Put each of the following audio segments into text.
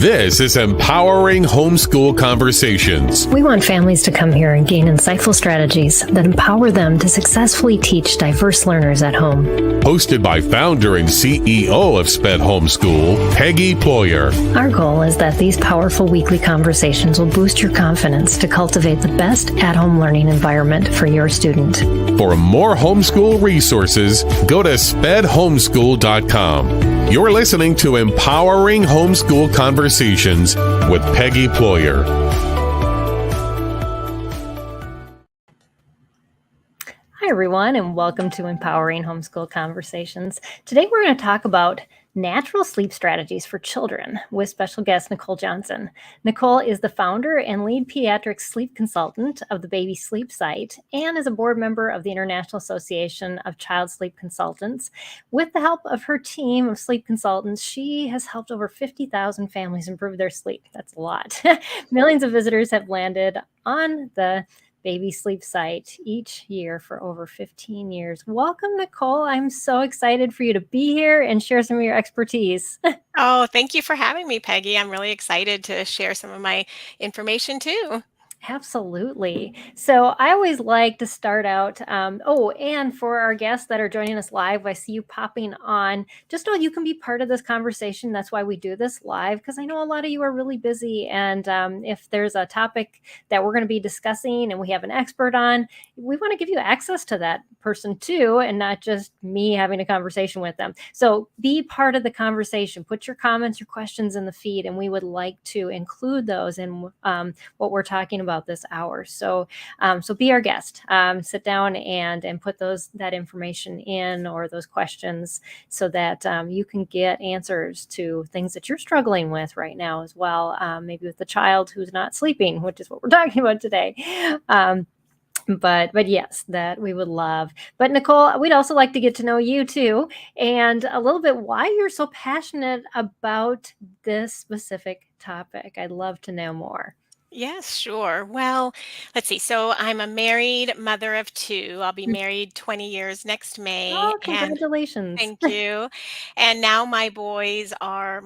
This is Empowering Homeschool Conversations. We want families to come here and gain insightful strategies that empower them to successfully teach diverse learners at home. Hosted by founder and CEO of SPED Homeschool, Peggy Ployer. Our goal is that these powerful weekly conversations will boost your confidence to cultivate the best at-home learning environment for your student. For more homeschool resources, go to spedhomeschool.com. You're listening to Empowering Homeschool Conversations with Peggy Ployer. Hi, everyone, and welcome to Empowering Homeschool Conversations. Today, we're going to talk about natural sleep strategies for children with special guest Nicole Johnson. Nicole is the founder and lead pediatric sleep consultant of the Baby Sleep site and is a board member of the International Association of Child Sleep Consultants. With the help of her team of sleep consultants, she has helped over 50,000 families improve their sleep. That's a lot. Millions of visitors have landed on the Baby Sleep site each year for over 15 years. Welcome, Nicole. I'm so excited for you to be here and share some of your expertise. Oh, thank you for having me, Peggy. I'm really excited to share some of my information too. Absolutely. So I always like to start out. And for our guests that are joining us live, I see you popping on. Just know you can be part of this conversation. That's why we do this live, because I know a lot of you are really busy. And if there's a topic that we're going to be discussing and we have an expert on, we want to give you access to that person too, and not just me having a conversation with them. So be part of the conversation. Put your comments, your questions in the feed, and we would like to include those in what we're talking about this hour. So be our guest. Sit down and put that information in, or those questions, so that you can get answers to things that you're struggling with right now as well. Maybe with the child who's not sleeping, which is what we're talking about today. But yes, that we would love. But Nicole, we'd also like to get to know you too, and a little bit why you're so passionate about this specific topic. I'd love to know more. Yes, sure. Well, let's see. So I'm a married mother of two. I'll be married 20 years next May. Oh, And congratulations. thank you. And now my babies are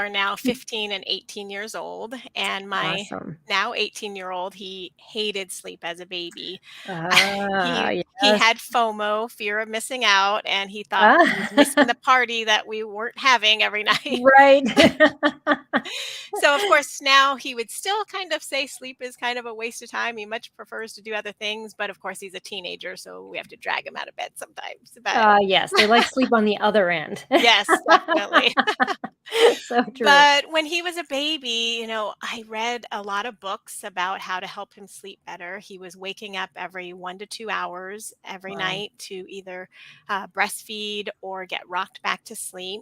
now 15 and 18 years old. And my Awesome. now 18-year-old, he hated sleep as a baby. He Yes. had FOMO, fear of missing out, and he thought he was missing Ah, the party that we weren't having every night. right. So, of course, now he would still kind of say sleep is kind of a waste of time. He much prefers to do other things, but of course, he's a teenager, so we have to drag him out of bed sometimes. But Yes, they like sleep on the other end. yes, definitely. So true. But when he was a baby, I read a lot of books about how to help him sleep better. He was waking up every 1 to 2 hours every Wow. night to either breastfeed or get rocked back to sleep.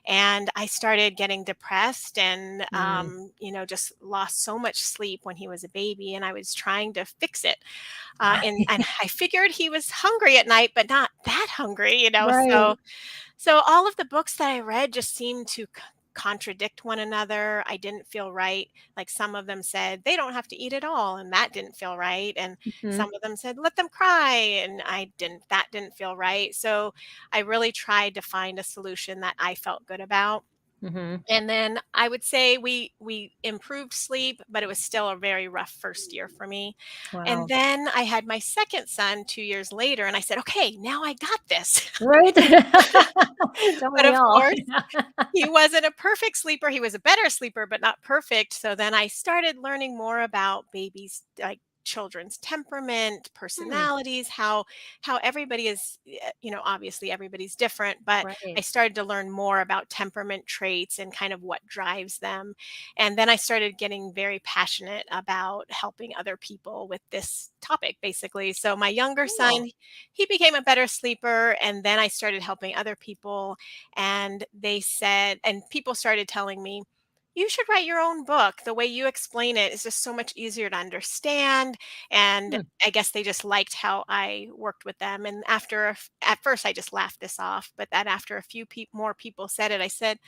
And I started getting depressed and, Mm. just lost so much sleep when he was a baby. And I was trying to fix it. And I figured he was hungry at night, but not that hungry. Right. So all of the books that I read just seemed to contradict one another. I didn't feel right. Like some of them said they don't have to eat at all, and that didn't feel right. And Mhm. some of them said let them cry, and that didn't feel right. So I really tried to find a solution that I felt good about. Mhm. And then I would say we improved sleep, but it was still a very rough first year for me. And Wow. then I had my second son 2 years later, and I said, "Okay, now I got this." Right? Don't But we of all? course, he wasn't a perfect sleeper. He was a better sleeper, but not perfect. So then I started learning more about babies, like children's temperament, Hmm. personalities, how everybody is, obviously everybody's different, but I Right. started to learn more about temperament traits and kind of what drives them. And then I started getting very passionate about helping other people with this topic, basically. So my younger Cool. son, he became a better sleeper, and then I started helping other people, and people started telling me, you should write your own book. The way you explain it is just so much easier to understand. And Hmm. I guess they just liked how I worked with them. And at first, I just laughed this off, but that after a few more people said it, I said,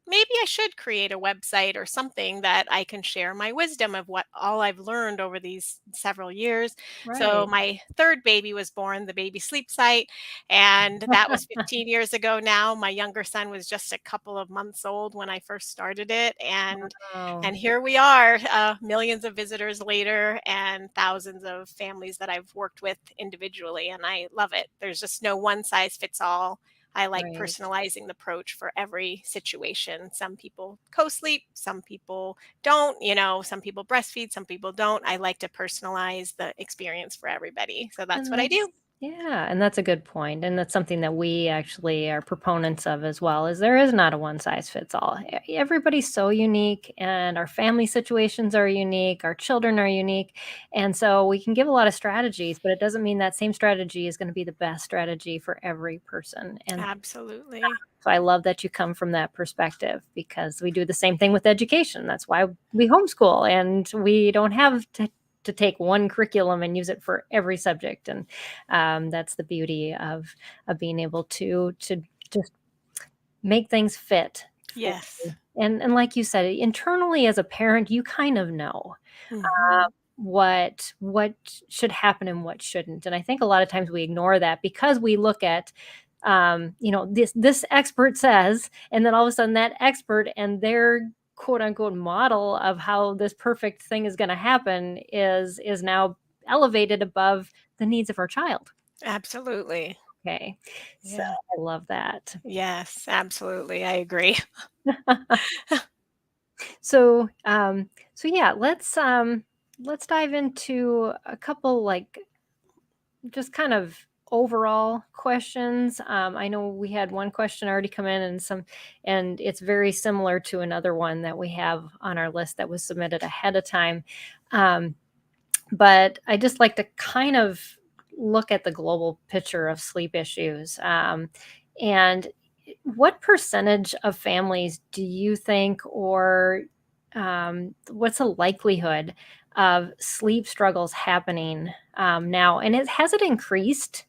maybe I should create a website or something that I can share my wisdom of what all I've learned over these several years. So Right. my third baby was born, the baby sleep site, and that was 15 years ago now. My younger son was just a couple of months old when I first started it, Oh, and here we are, millions of visitors later and thousands of families that I've worked with individually, and I love it. There's just no one size fits all. I like right. personalizing the approach for every situation. Some people co-sleep, some people don't, some people breastfeed, some people don't. I like to personalize the experience for everybody. So that's And what I do. yeah, and that's a good point, and that's something that we actually are proponents of as well, is there is not a one size fits all. Everybody's so unique, and our family situations are unique, our children are unique, and so we can give a lot of strategies, but it doesn't mean that same strategy is gonna be the best strategy for every person, and Absolutely. so I love that you come from that perspective because we do the same thing with education. That's why we homeschool and we don't have to take one curriculum and use it for every subject. And that's the beauty of being able to just make things fit for Yes. you. And like you said, internally as a parent, you kind of know Hmm. what should happen and what shouldn't. And I think a lot of times we ignore that because we look at this expert says, and then all of a sudden that expert and their quote unquote model of how this perfect thing is going to happen is now elevated above the needs of our child. Absolutely. Okay. So Yeah. I love that. Yes, absolutely. I agree. So yeah, let's dive into a couple like just kind of overall questions. I know we had one question already come in, and it's very similar to another one that we have on our list that was submitted ahead of time. Um, but I just like to kind of look at the global picture of sleep issues. And what percentage of families do you think, or what's the likelihood of sleep struggles happening now? And has it increased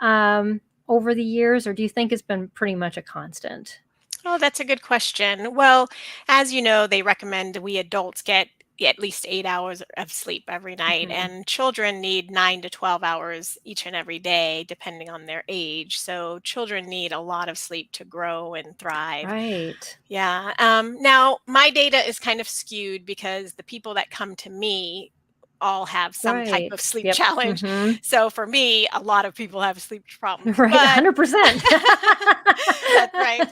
over the years, or do you think it's been pretty much a constant? Oh, that's a good question. Well, as you know, they recommend we adults get at least 8 hours of sleep every night, Mhm. and children need 9 to 12 hours each and every day, depending on their age. So, children need a lot of sleep to grow and thrive. Right. Yeah. Now, my data is kind of skewed because the people that come to me all have some type Right. of sleep Yep. challenge. Hmm. So for me, a lot of people have sleep problems, Right. but 100%. that's right.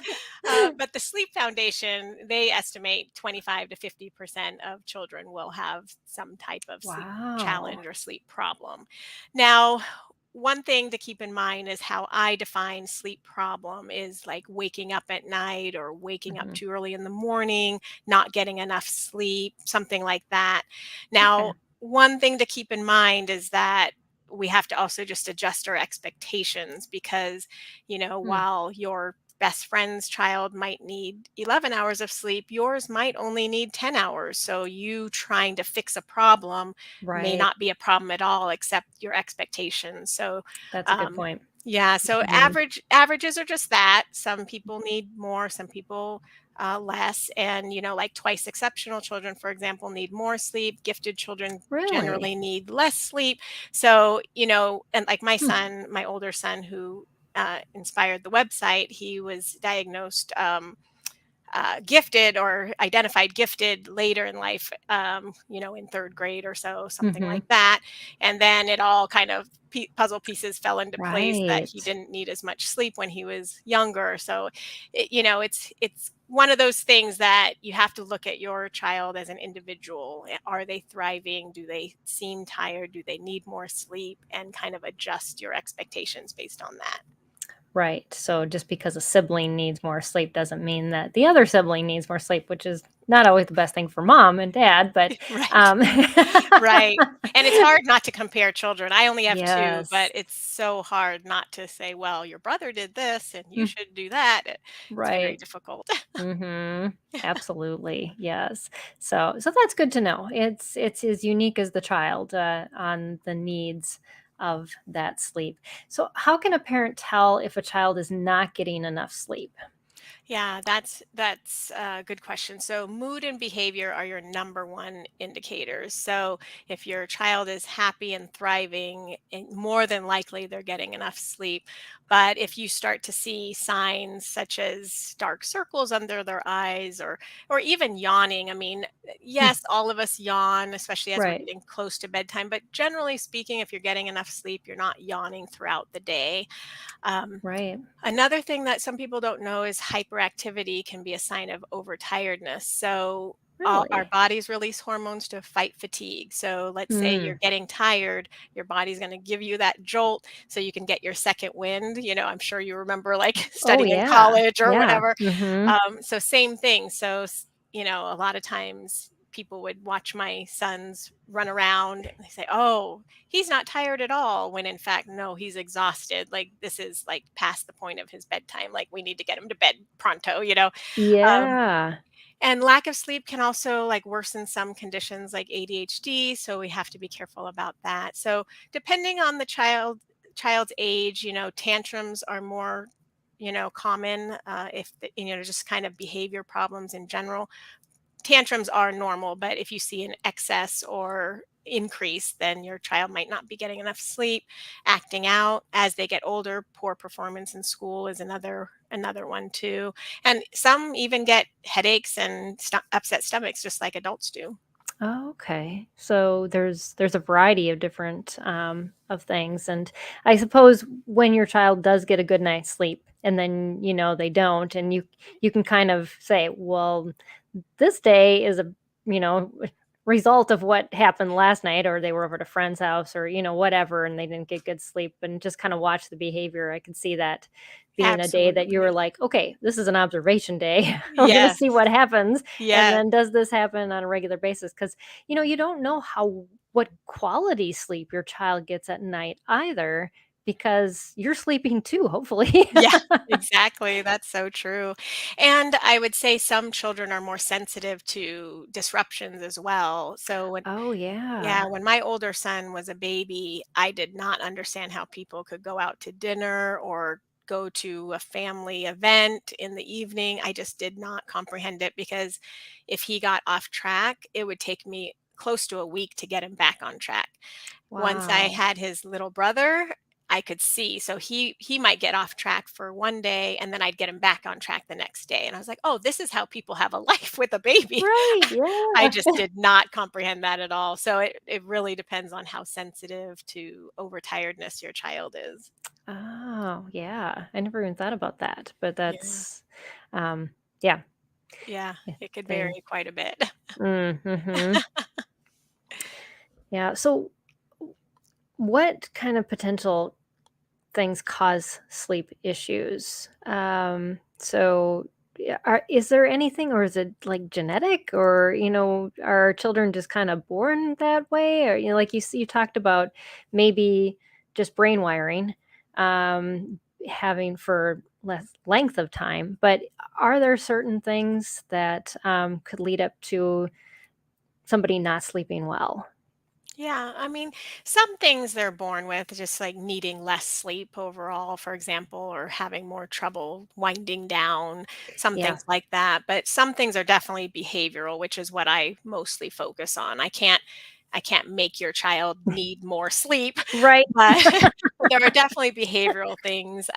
But the Sleep Foundation, they estimate 25 to 50% of children will have some type of sleep Wow. challenge or sleep problem. Now, one thing to keep in mind is how I define sleep problem is like waking up at night or waking up Mhm. too early in the morning, not getting enough sleep, something like that. Okay. Now, one thing to keep in mind is that we have to also just adjust our expectations because, Mm. while your best friend's child might need 11 hours of sleep, yours might only need 10 hours. So you trying to fix a problem may Right. not be a problem at all, except your expectations. So, That's a good um, point. yeah, so Mhm. averages are just that. Some people need more, some people less. And, like twice exceptional children, for example, need more sleep. Gifted children Really? generally need less sleep. So, and like Hmm. my older son who inspired the website, he was diagnosed gifted or identified gifted later in life, in third grade or so, something like Mhm. that. And then it all kind of puzzle pieces fell into place that he Right. didn't need as much sleep when he was younger. So, it's one of those things that you have to look at your child as an individual. Are they thriving? Do they seem tired? Do they need more sleep? And kind of adjust your expectations based on that. Right. So just because a sibling needs more sleep doesn't mean that the other sibling needs more sleep, which is not always the best thing for mom and dad, but Right. um Right. And it's hard not to compare children. I only have 2, but Yes. it's so hard not to say, "Well, your brother did this and you Mm. should do that." It's very Right. difficult. Mhm. Absolutely. Yes. So that's good to know. It's as unique as the child on the needs of that sleep. So how can a parent tell if a child is not getting enough sleep? Yeah, that's a good question. So mood and behavior are your number one indicators. So if your child is happy and thriving, more than likely they're getting enough sleep. But if you start to see signs such as dark circles under their eyes or even yawning, I mean, Hmm. yes, all of us yawn, especially as we're Right. getting close to bedtime, but generally speaking, if you're getting enough sleep, you're not yawning throughout the day. Um, Right. Another thing that some people don't know is hyperactivity can be a sign of overtiredness. So, our Really? bodies release hormones to fight fatigue. So, let's say you're Mm. getting tired, your body's going to give you that jolt so you can get your second wind. I'm sure you remember like Oh studying in yeah. college or Yeah. whatever. Hmm. So, same thing. So, a lot of times people would watch my sons run around and they say, "Oh, he's not tired at all," when in fact, no, he's exhausted. Like this is like past the point of his bedtime. Like we need to get him to bed pronto. Um, Yeah. and lack of sleep can also like worsen some conditions like ADHD. So we have to be careful about that. So depending on the child's age, tantrums are more common if just kind of behavior problems in general. Tantrums are normal, but if you see an excess or increase, then your child might not be getting enough sleep. Acting out as they get older, poor performance in school is another one too. And some even get headaches and upset stomachs just like adults do. Oh, okay. So there's a variety of different of things, and I suppose when your child does get a good night's sleep, and then they don't, and you can kind of say, well, this day is a you know result of what happened last night, or they were over at a friend's house, or whatever, and they didn't get good sleep, and just kind of watch the behavior. I can see that being a day that you were Absolutely. like, okay, this is an observation day. We're gonna Yes. see what happens, and Yes. then does this happen on a regular basis? Because you don't know what quality sleep your child gets at night either, because you're sleeping too, hopefully. Yeah, exactly. That's so true. And I would say some children are more sensitive to disruptions as well. So Oh yeah, yeah. when my older son was a baby, I did not understand how people could go out to dinner or go to a family event in the evening. I just did not comprehend it because if he got off track, it would take me close to a week to get him back on track. Once I Wow. had his little brother, I could see. So he might get off track for one day and then I'd get him back on track the next day. And I was like, "Oh, this is how people have a life with a baby." Right, I yeah. just did not comprehend that at all. So it really depends on how sensitive to overtiredness your child is. Oh, yeah. I never even thought about that, but Yeah. um, yeah, Yeah, yeah, it could they vary quite a bit. mhm. Yeah, so what kind of potential things cause sleep issues? Is there anything, or is it like genetic, or are children just kind of born that way, or like you talked about maybe just brain wiring, having for less length of time, but are there certain things that could lead up to somebody not sleeping well? Yeah, I mean, some things they're born with, just like needing less sleep overall, for example, or having more trouble winding down, some Yeah. things like that. But some things are definitely behavioral, which is what I mostly focus on. I can't make your child need more sleep, Right. but there are definitely behavioral things.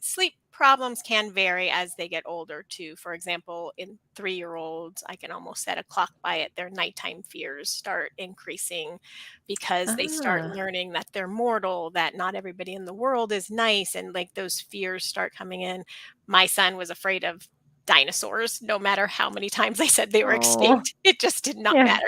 Sleep problems can vary as they get older too. For example, in 3-year-olds, I can almost set a clock by it. Their nighttime fears start increasing because they start Ah. learning that they're mortal, that not everybody in the world is nice, and like those fears start coming in. My son was afraid of dinosaurs no matter how many times I said they were Oh. extinct. It just did not Yeah. matter.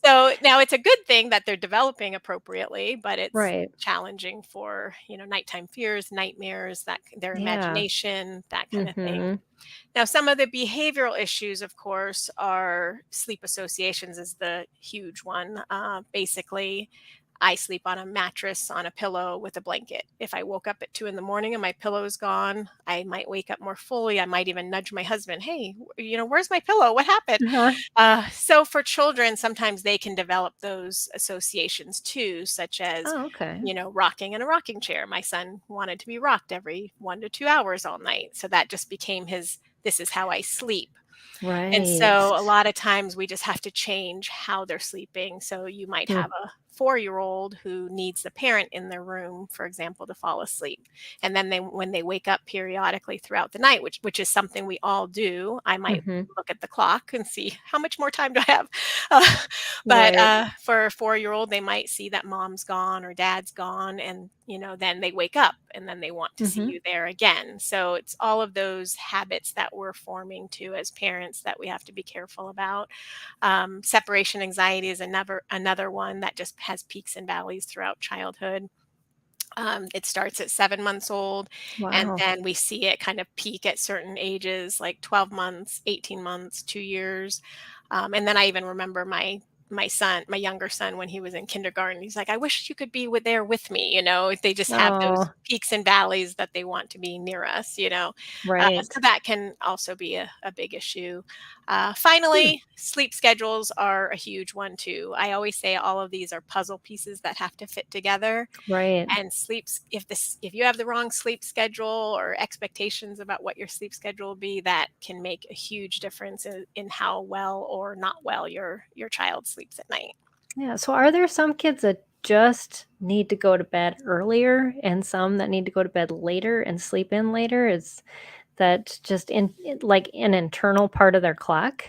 So now it's a good thing that they're developing appropriately, but it's Right. challenging for, nighttime fears, nightmares, their Yeah. imagination, that kind of thing. Mhm. Now, some of the behavioral issues, of course, are sleep associations is the huge one. Basically, I sleep on a mattress on a pillow with a blanket. If I woke up at 2 in the morning and my pillow's gone, I might wake up more fully. I might even nudge my husband, "Hey, where's my pillow? What happened?" Uh-huh. So for children, sometimes they can develop those associations too, such as, Oh, okay. rocking in a rocking chair. My son wanted to be rocked every 1 to 2 hours all night. So that just became his this is how I sleep. And Right. so a lot of times we just have to change how they're sleeping. So you might Hmm. have a 4-year-old who needs the parent in their room, for example, to fall asleep. And then when they wake up periodically throughout the night, which is something we all do, I might Mhm. look at the clock and see how much more time do I have. Uh, but Right. for a 4-year-old, they might see that mom's gone or dad's gone, and then they wake up and then they want to see Mhm. you there again. So it's all of those habits that we're forming too as parents that we have to be careful about. Separation anxiety is another one that just has peaks and valleys throughout childhood. It starts at 7 months old, and Wow. then we see it kind of peak at certain ages, like 12 months, 18 months, 2 years. And then I even remember my younger son, when he was in kindergarten, he's like, I wish you could be there with me. They just have those Oh, peaks and valleys that they want to be near us. So right. that can also be a big issue. Hmm. Finally, sleep schedules are a huge one too. I always say all of these are puzzle pieces that have to fit together, Right. and if you have the wrong sleep schedule or expectations about what your sleep schedule will be, that can make a huge difference in how well or not well your child sleeps at night. Yeah. So are there some kids that just need to go to bed earlier and some that need to go to bed later and sleep in later? Is that just like an internal part of their clock?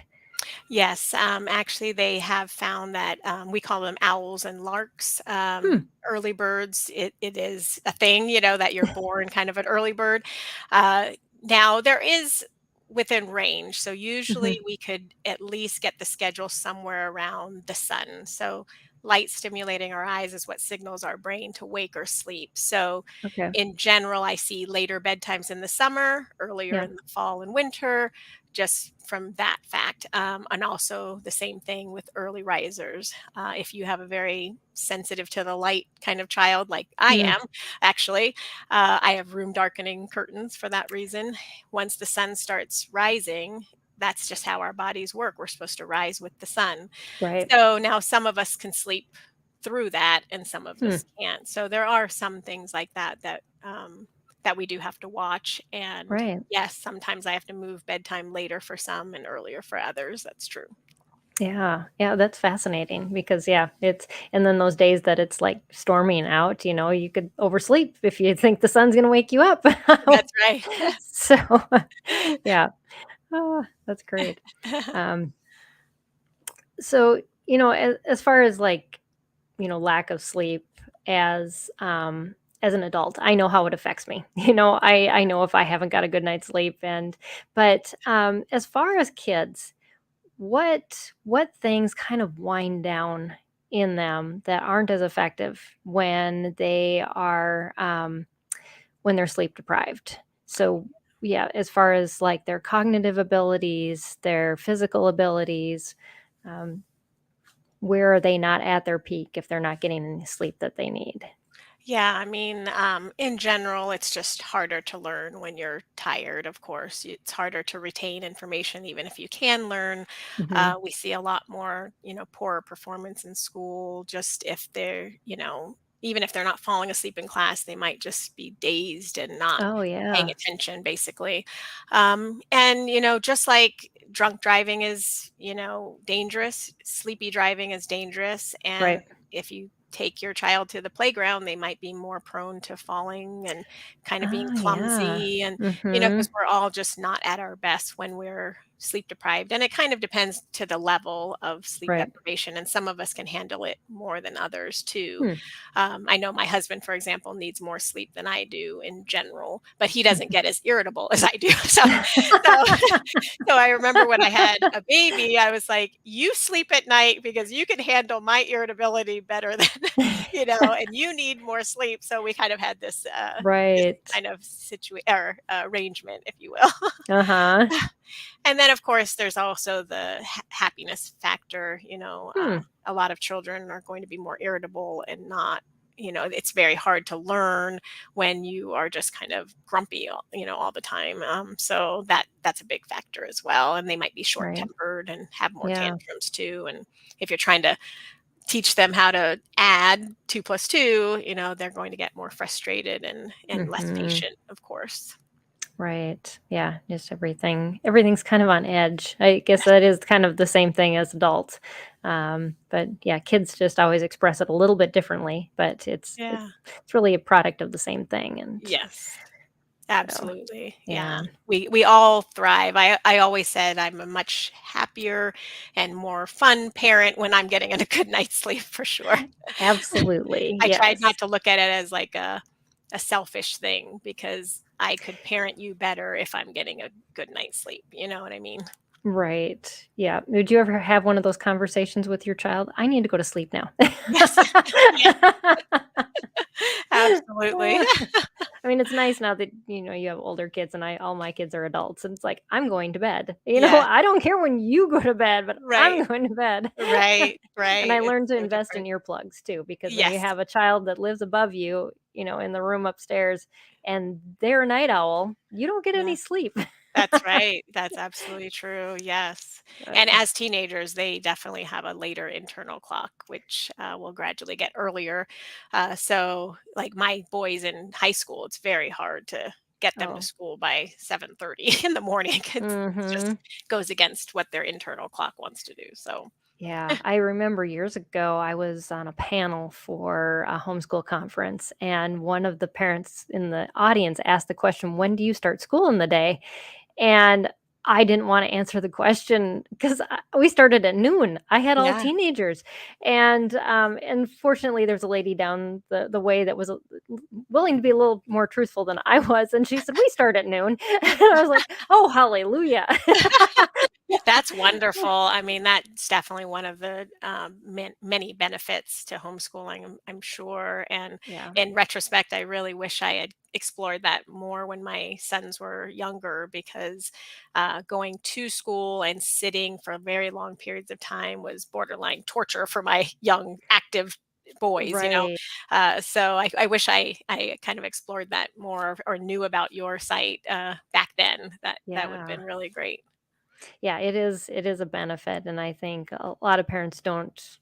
Yes, actually, they have found that we call them owls and larks. Hmm. Early birds, it is a thing, that you're born kind of an early bird. Uh, Now, there is within range. So, Mhm. usually, we could at least get the schedule somewhere around the sun. So, light stimulating our eyes is what signals our brain to wake or sleep. So, Okay. in general, I see later bedtimes in the summer, earlier Yeah. in the fall and winter, just from that fact. And also the same thing with early risers. If you have a very sensitive to the light kind of child, like I Mm. am, actually, I have room darkening curtains for that reason. Once the sun starts rising, that's just how our bodies work. We're supposed to rise with the sun. Right. So now some of us can sleep through that and some of Hmm. us can't. So there are some things like that we do have to watch. And Right. yes, sometimes I have to move bedtime later for some and earlier for others. That's true. Yeah. Yeah, that's fascinating because yeah, it's and then those days that it's like storming out, you could oversleep if you think the sun's going to wake you up. That's right. So, yeah. That's great. Um, so, as far as like, lack of sleep as an adult, I know how it affects me. I know if I haven't got a good night's sleep but as far as kids, what things kind of wind down in them that aren't as effective when they're sleep deprived? So, yeah, as far as like their cognitive abilities, their physical abilities, um, where are they not at their peak if they're not getting any sleep that they need? Yeah, I mean, in general, it's just harder to learn when you're tired, of course. It's harder to retain information, even if you can learn. Mhm. We see a lot more, poorer performance in school, just if even if they're not falling asleep in class, they might just be dazed and not Oh, paying yeah. attention, basically. And, just like drunk driving is, dangerous, sleepy driving is dangerous. And Right. if you take your child to the playground, they might be more prone to falling and kind of being Oh, yeah. clumsy. And, because Mhm. we're all just not at our best when we're sleep deprived. And it kind of depends to the level of sleep Right. deprivation. And some of us can handle it more than others too. Hmm. I know my husband, for example, needs more sleep than I do in general, but he doesn't get as irritable as I do. So so I remember when I had a baby, I was like, "You sleep at night because you can handle my irritability better than, and you need more sleep." So we kind of had this Right. kind of or arrangement, if you will. Uh-huh. And then, of course, there's also the happiness factor. Hmm. A lot of children are going to be more irritable and not. It's very hard to learn when you are just kind of grumpy, all the time. So that's a big factor as well. And they might be short Right. tempered and have more Yeah. tantrums too. And if you're trying to teach them how to add 2 plus 2, they're going to get more frustrated and less Mhm. patient, of course. Right. Yeah. Just everything's kind of on edge. I guess that is kind of the same thing as adults. But yeah, kids just always express it a little bit differently, but Yeah. it's really a product of the same thing. And Yes. so, Absolutely. Yeah. yeah, We all thrive. I always said I'm a much happier and more fun parent when I'm getting a good night's sleep for sure. absolutely. I tried Yes. not to look at it as like a selfish thing because I could parent you better if I'm getting a good night's sleep. You know what I mean? Right. Yeah. Would you ever have one of those conversations with your child? I need to go to sleep now. Yes. Yes, absolutely. I mean, it's nice now that, you have older kids and all my kids are adults and it's like, I'm going to bed. Yes. I don't care when you go to bed, but Right. I'm going to bed. Right. And Right. I It's learned to so invest in different. earplugs too, because when you Yes. have a child that lives above you, in the room upstairs and they're a night owl, you don't get any Yes. sleep. That's right. That's absolutely true. Yes. And Uh, as teenagers, they definitely have a later internal clock, which will gradually get earlier. So, like my boys in high school, it's very hard to get them to oh. school by 7:30 in the morning. It's just Mhm. goes against what their internal clock wants to do. So, Yeah, I remember years ago, I was on a panel for a homeschool conference, and one of the parents in the audience asked the question, "When do you start school in the day?" And I didn't wanna answer the question because we started at noon. I had all yeah. teenagers, and fortunately, there's a lady down the way that was willing to be a little more truthful than I was, and she said, "We start at noon." And I was like, "Oh, hallelujah." That's wonderful. I mean, that's definitely one of the many benefits to homeschooling, I'm sure. And Yeah, in retrospect, I really wish I had explored that more when my sons were younger because going to school and sitting for very long periods of time was borderline torture for my young, active boys. right. So I wish I kind of explored that more or knew about your site back then. That would have Yeah. been really great. Yeah, it is a benefit, and I think a lot of parents don't,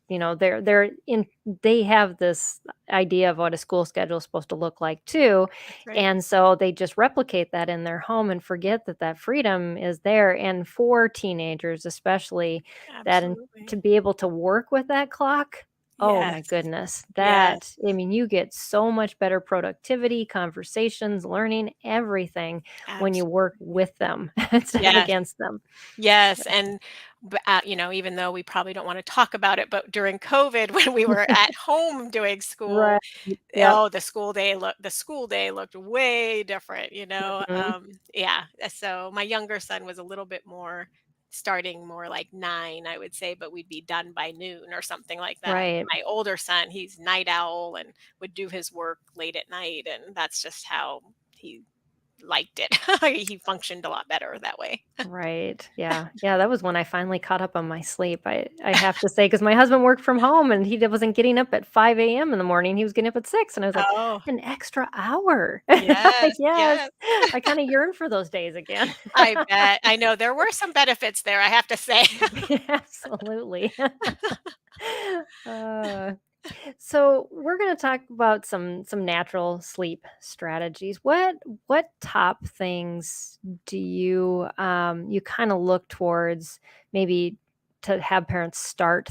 they have this idea of what a school schedule is supposed to look like too, That's right. and so they just replicate that in their home and forget that that freedom is there, and for teenagers especially, to Absolutely. be able to work with that clock, oh my Yes. goodness, Yes. I mean, you get so much better productivity, conversations, learning, everything when you work Absolutely. with them instead of Yes. against them. Yes, and even though we probably don't wanna talk about it, but during COVID, when we were at home doing school, Right. Yep. oh, the school day looked way different. Mhm. Yeah, so my younger son was a little bit more starting more like 9, I would say, but we'd be done by noon or something like that. Right. My older son, he's night owl and would do his work late at night, and that's just how he liked it. He functioned a lot better that way. Right. Yeah. Yeah, that was when I finally caught up on my sleep. I have to say, because my husband worked from home and wasn't getting up at 5 a.m. in the morning. He was getting up at 6, and I was like, Oh, "An extra hour." yes, Yes. yes. I kinda yearn for those days again. I bet. I know there were some benefits there, I have to say. Absolutely. Uh So we're going to talk about some natural sleep strategies. What top things do you kind of look towards, maybe to have parents start,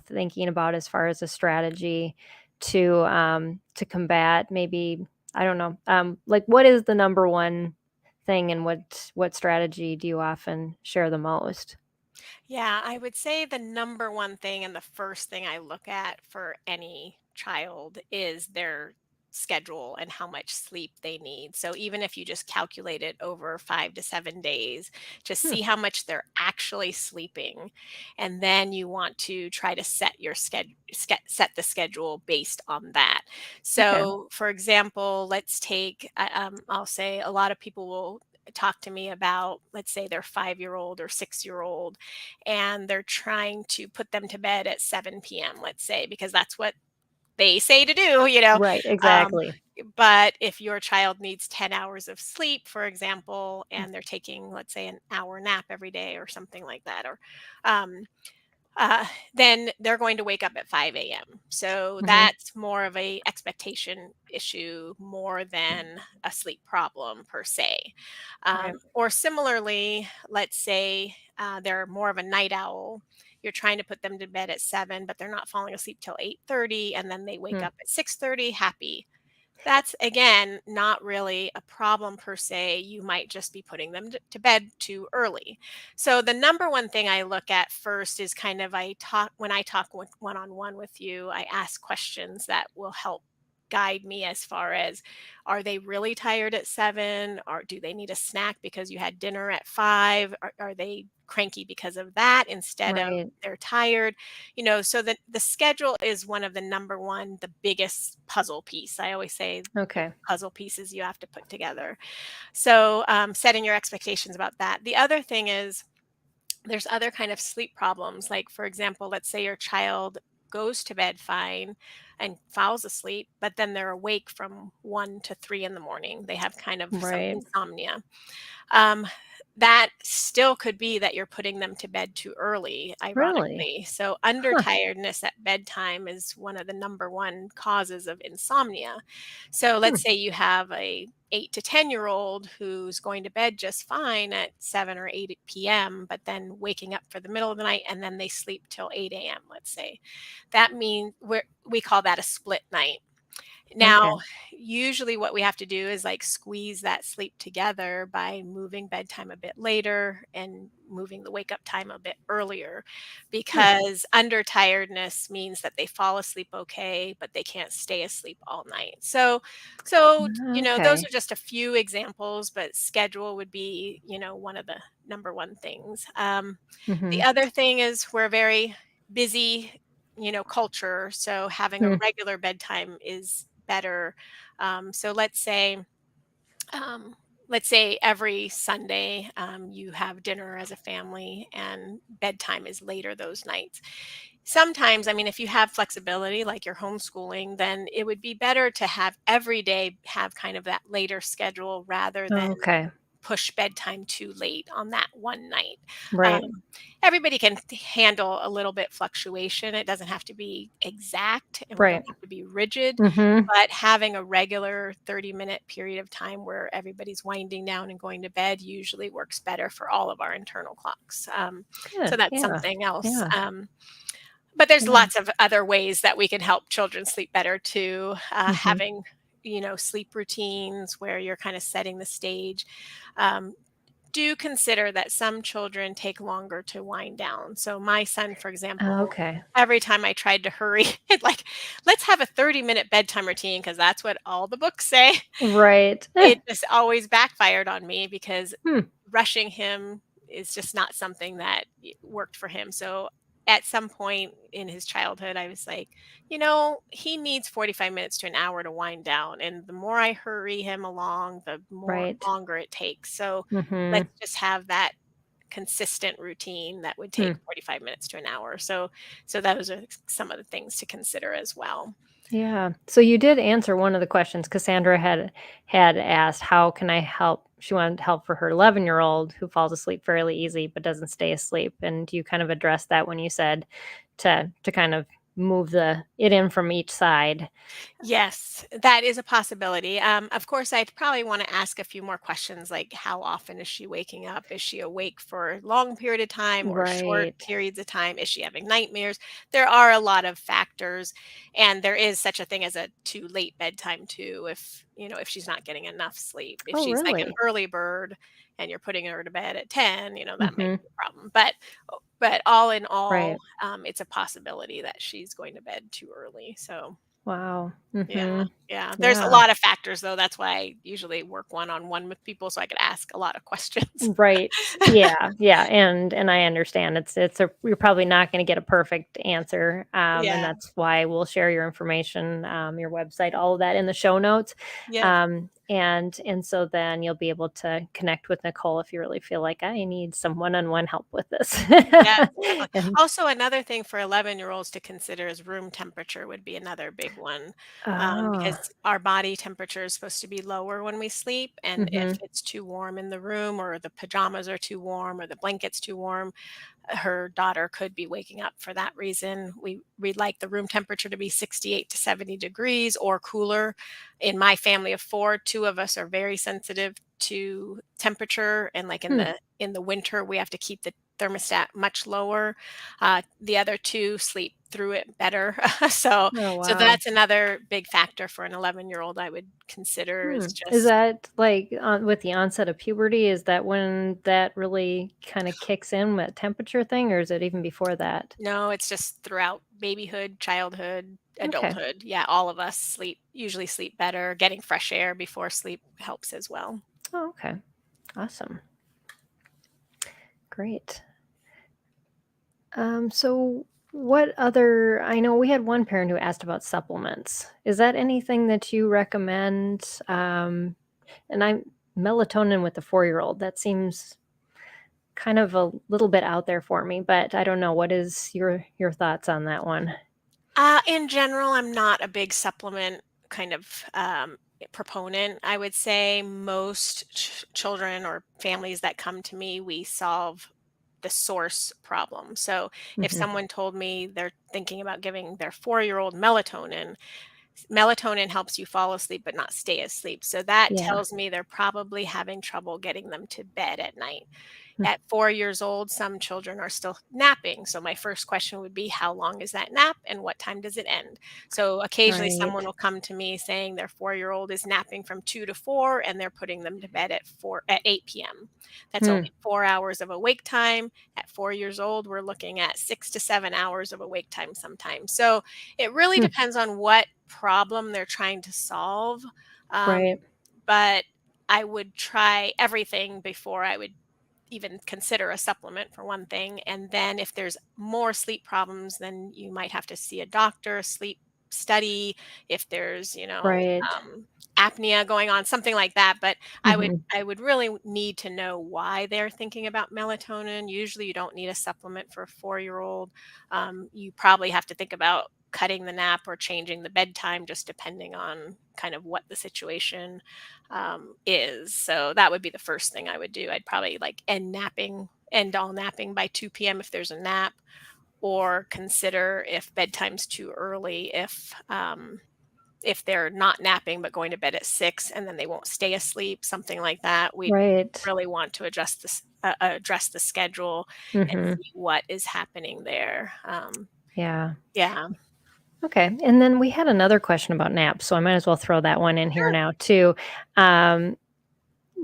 thinking about as far as a strategy to combat, maybe, I don't know, like, what is the number one thing, and what strategy do you often share the most? Yeah, I would say the number one thing and the first thing I look at for any child is their schedule and how much sleep they need. So even if you just calculate it over 5 to 7 days, just Hmm, see how much they're actually sleeping. And then you want to try to set your schedule, set the schedule based on that. okay. So for example, let's take, I'll say a lot of people will talk to me about, let's say, their 5-year-old or 6-year-old and they're trying to put them to bed at 7 p.m., let's say, because that's what they say to do. Right, Um, exactly. but if your child needs 10 hours of sleep, for example, and they're taking, let's say, an hour nap every day or something like that, or um, uh, then they're going to wake up at 5 a.m. So Hmm. that's more of a expectation issue more than a sleep problem per se. Right. Or similarly, let's say they're more of a night owl. You're trying to put them to bed at 7, but they're not falling asleep till 8:30, and then they wake Hmm. up at 6:30 happy. That's again not really a problem per se. You might just be putting them to bed too early. So the number one thing I look at first is kind of I talk when I talk one on one with you, I ask questions that will help guide me as far as are they really tired at 7 or do they need a snack because you had dinner at 5? Are they cranky because of that instead of Right. they're tired? So the schedule is one of the number one, the biggest puzzle piece. I always say the Okay. puzzle pieces you have to put together. So setting your expectations about that. The other thing is there's other kind of sleep problems. Like for example, let's say your child goes to bed fine and falls asleep, but then they're awake from 1 to 3 in the morning. They have kind of some Right. insomnia. um, that still could be that you're putting them to bed too early, Really? ironically. So Huh. undertiredness at bedtime is one of the number one causes of insomnia. So Hmm. let's say you have a 8 to 10-year-old who's going to bed just fine at 7 or 8 p.m., but then waking up for the middle of the night and then they sleep till 8 a.m., let's say. That means we call that a split night. Now, Okay. usually what we have to do is like squeeze that sleep together by moving bedtime a bit later and moving the wake up time a bit earlier Hmm. because under tiredness means that they fall asleep okay, but they can't stay asleep all night. So those Okay. are just a few examples, but schedule would be, one of the number one things. The Hmm. other thing is we're very busy, culture. So having a Hmm. regular bedtime is better. So um, let's say every Sunday you have dinner as a family and bedtime is later those nights. Sometimes, I mean, if you have flexibility, like you're homeschooling, then it would be better to have every day have kind of that later schedule rather than Okay. push bedtime too late on that one night. Right. Um, Everybody can handle a little bit fluctuation. It doesn't have to be exact and we don't Right. have to be rigid, Hmm. but having a regular 30-minute period of time where everybody's winding down and going to bed usually works better for all of our internal clocks. So Good. that's Yeah. something else. Yeah. But there's Yeah. lots of other ways that we can help children sleep better too. Hmm. Having sleep routines where you're kind of setting the stage. Um, do consider that some children take longer to wind down. So my son, for example, Okay. every time I tried to hurry, like, let's have a 30-minute bedtime routine because that's what all the books say. Right. It just always backfired on me because Hmm. rushing him is just not something that worked for him. So at some point in his childhood, I was like, he needs 45 minutes to an hour to wind down. And the more I hurry him along, the more Right. longer it takes. So Hmm. let's just have that consistent routine that would Hmm. take 45 minutes to an hour. So those are some of the things to consider as well. Yeah. So you did answer one of the questions. Cassandra had asked, "How can I help?" She wanted help for her 11-year-old who falls asleep fairly easy but doesn't stay asleep. And you kind of addressed that when you said to kind of move the it in from each side. Yes, that is a possibility. Of course, I'd probably want to ask a few more questions like how often is she waking up? Is she awake for a long period of time or short Right. periods of time? Is she having nightmares? There are a lot of factors, and there is such a thing as a too late bedtime too. If she's not getting enough sleep, if Oh, she's like an really? early bird and you're putting her to bed at 10, that might Mhm. be a problem. But all in all, Right. it's a possibility that she's going to bed too early. So. Wow. Yeah, Mhm. yeah. There's a Yeah. lot of factors though, that's why I usually work one-on-one with people so I could ask a lot of questions. Right. Yeah, yeah, and I understand it's a you're probably not gonna get a perfect answer, and Yeah, that's why we'll share your information, your website, all of that in the show notes, yeah. and so then you'll be able to connect with Nicole if you really feel like, "I need some one-on-one help with this." Yes, definitely. And Also, another thing for 11-year-olds to consider is room temperature would be another big one, Oh. because our body temperature is supposed to be lower when we sleep, and if Mhm. it's too warm in the room or the pajamas are too warm or the blanket's too warm, her daughter could be waking up for that reason. We like the room temperature to be 68 to 70 degrees or cooler. In my family of 4, 2 of us are very sensitive to temperature, and like Hmm. in the winter, we have to keep the thermostat much lower. The other 2 sleep through it better. So Oh, so wow. that's another big factor for an 11-year-old I would consider is Is just that like with the onset of puberty? Is that when that really kind of kicks in, that temperature thing, or is it even before that? no, it's just throughout babyhood, childhood, Okay. adulthood. Yeah, all of us usually sleep better. Getting fresh air before sleep helps as well. Oh, okay. Awesome. Great. So what other, I know we had one parent who asked about supplements. Is that anything that you recommend? And I'm melatonin with the 4-year-old. That seems kind of a little bit out there for me, but I don't know. What is your thoughts on that one? In general, I'm not a big supplement kind of proponent. I would say most children or families that come to me, we solve the source problem. So if Hmm. someone told me they're thinking about giving their 4-year-old melatonin, melatonin helps you fall asleep but not stay asleep. So that Yeah. tells me they're probably having trouble getting them to bed at night. Hmm. At 4 years old, some children are still napping. So my first question would be, how long is that nap and what time does it end? So occasionally someone Right. will come to me saying their 4-year-old is napping from 2 to 4 and they're putting them to bed at 8 p.m. That's Hmm. only 4 hours of awake time. At 4 years old, we're looking at 6 to 7 hours of awake time sometimes. So it really Hmm. depends on what problem they're trying to solve. Um, Right. but I would try everything before I would even consider a supplement for one thing. And then if there's more sleep problems, then you might have to see a doctor, sleep study, if there's, Right. apnea going on, something like that. But Hmm. I would really need to know why they're thinking about melatonin. Usually you don't need a supplement for a 4-year-old. You probably have to think about cutting the nap or changing the bedtime, just depending on kind of what the situation is. So that would be the first thing I would do. I'd probably like end all napping by 2 p.m. if there's a nap, or consider if bedtime's too early, if they're not napping but going to bed at 6 and then they won't stay asleep, something like that. We Right. really want to address the schedule and Hmm. see what is happening there. Yeah. Yeah. Okay. And then we had another question about naps, so I might as well throw that one in here Sure. now too. Um,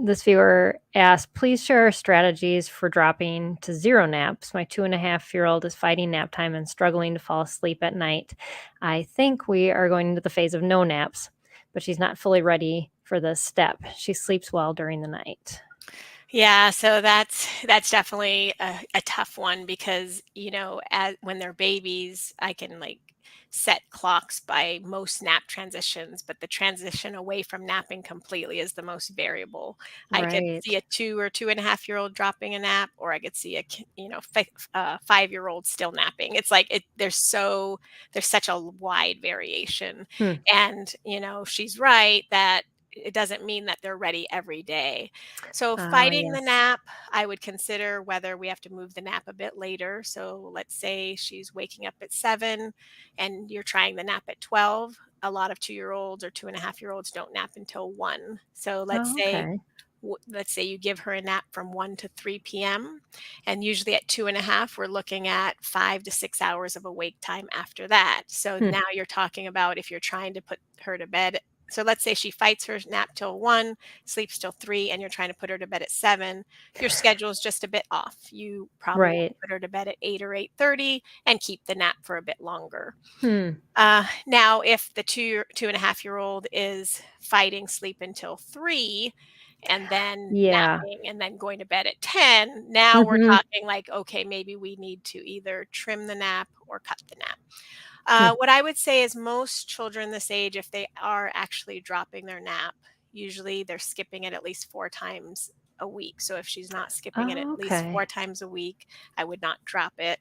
this viewer asked, please share strategies for dropping to 0 naps. My 2.5-year-old is fighting nap time and struggling to fall asleep at night. I think we are going into the phase of no naps, but she's not fully ready for this step. She sleeps well during the night. Yeah, so that's definitely a tough one because as when they're babies, I can like set clocks by most nap transitions, but the transition away from napping completely is the most variable. I could see Right. a 2 or 2.5-year-old dropping a nap, or I could see a 5-year-old still napping. It's like there's such a wide variation, Hmm. and she's right that it doesn't mean that they're ready every day. So Ah, fighting the yes. nap, I would consider whether we have to move the nap a bit later. So let's say she's waking up at 7 and you're trying the nap at 12. A lot of 2-year-olds or 2.5-year-olds don't nap until 1. So Oh, okay. let's say you give her a nap from 1 to 3 p.m. And usually at 2.5, we're looking at 5 to 6 hours of awake time after that. So Hmm. now you're talking about if you're trying to put her to bed. So let's say she fights her nap till 1, sleeps till 3, and you're trying to put her to bed at 7. Your schedule is just a bit off. You probably want Right. to put her to bed at 8 or 8:30 and keep the nap for a bit longer. Hmm. Now, if the 2.5-year-old is fighting sleep until 3 and then Yeah. napping and then going to bed at 10, now we're Hmm. talking like, okay, maybe we need to either trim the nap or cut the nap. Hmm. What I would say is most children this age, if they are actually dropping their nap, usually they're skipping it at least 4 times a week. So if she's not skipping it at Oh, least okay. 4 times a week, I would not drop it.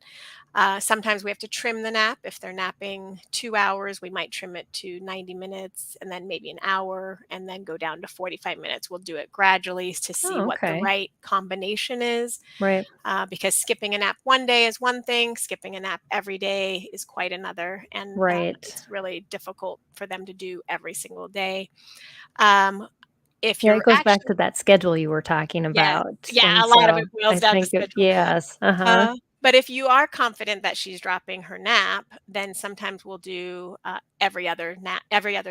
Sometimes we have to trim the nap. If they're napping 2 hours, we might trim it to 90 minutes and then maybe an hour and then go down to 45 minutes. We'll do it gradually to see Oh, what the okay. right combination is. Right. Because skipping a nap one day is one thing, skipping a nap every day is quite another. And Right. it's really difficult for them to do every single day. Um, if Yeah, you're it goes back actually, to that schedule you were talking yeah, about, yeah, and a lot of so it boils I down to think it schedule. yes, uh-huh. But if you are confident that she's dropping her nap, then sometimes we'll do every other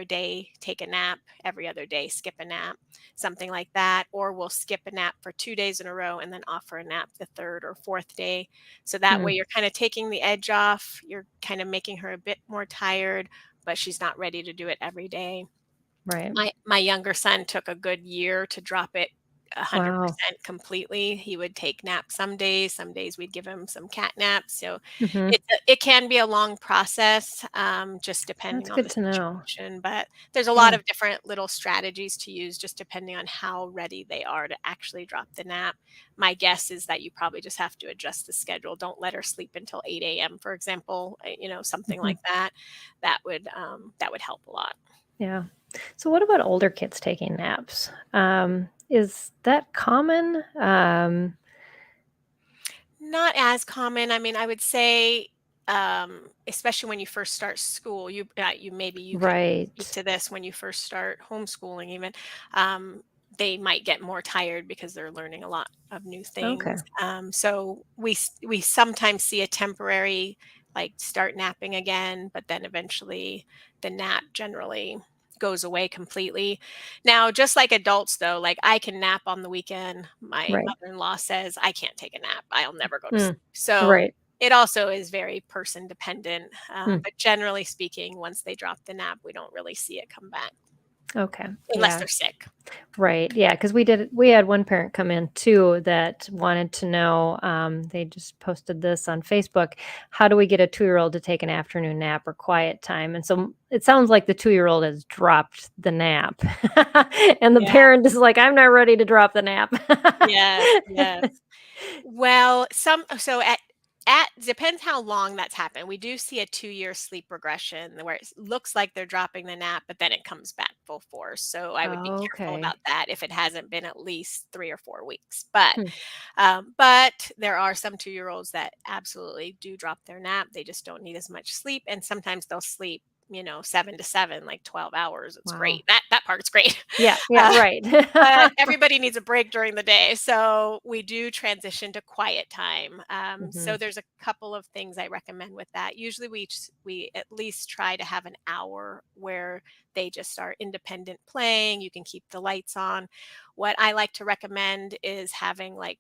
day, take a nap, every other day, skip a nap, something like that. Or we'll skip a nap for 2 days in a row and then offer a nap the third or fourth day. So that Hmm, way you're kind of taking the edge off. You're kind of making her a bit more tired, but she's not ready to do it every day. right. My younger son took a good year to drop it Wow. 100% completely. He would take naps some days we'd give him some cat naps. So Mhm. it can be a long process, just That's depending on good the to know. situation. But there's a lot Yeah. of different little strategies to use just depending on how ready they are to actually drop the nap. My guess is that you probably just have to adjust the schedule. Don't let her sleep until 8 a.m., for example, something Mhm. like that. That would help a lot. Yeah. So what about older kids taking naps? Is that common? Not as common. I mean, I would say, especially when you first start school, you maybe you could speak Right. to this when you first start homeschooling. Even um, they might get more tired because they're learning a lot of new Okay. things. So we sometimes see a temporary like start napping again, but then eventually the nap generally goes away completely. Now, just like adults though, like I can nap on the weekend. My Right. mother-in-law says I can't take a nap. I'll never go to Mm. sleep. So Right. it also is very person dependent. Mm. But generally speaking, once they drop the nap, we don't really see it come back Okay. unless Yeah. they're sick. Right. Yeah. Because we had one parent come in too that wanted to know. They just posted this on Facebook. How do we get a 2-year-old to take an afternoon nap or quiet time? And so it sounds like the 2-year-old has dropped the nap, and the Yeah. parent is like, "I'm not ready to drop the nap." Yes. Yes. Well, so at depends how long that's happened. We do see a 2-year sleep regression where it looks like they're dropping the nap, but then it comes back full force. So I would be careful Okay. about that if it hasn't been at least 3 or 4 weeks. Hmm. But there are some 2-year-olds that absolutely do drop their nap. They just don't need as much sleep, and sometimes they'll sleep, 7 to 7, like 12 hours. It's Wow. great. That part's great. Yeah. Yeah. Uh, Right. but everybody needs a break during the day. So we do transition to quiet time. So Mhm. there's a couple of things I recommend with that. Usually we at least try to have an hour where they just are independent playing. You can keep the lights on. What I like to recommend is having like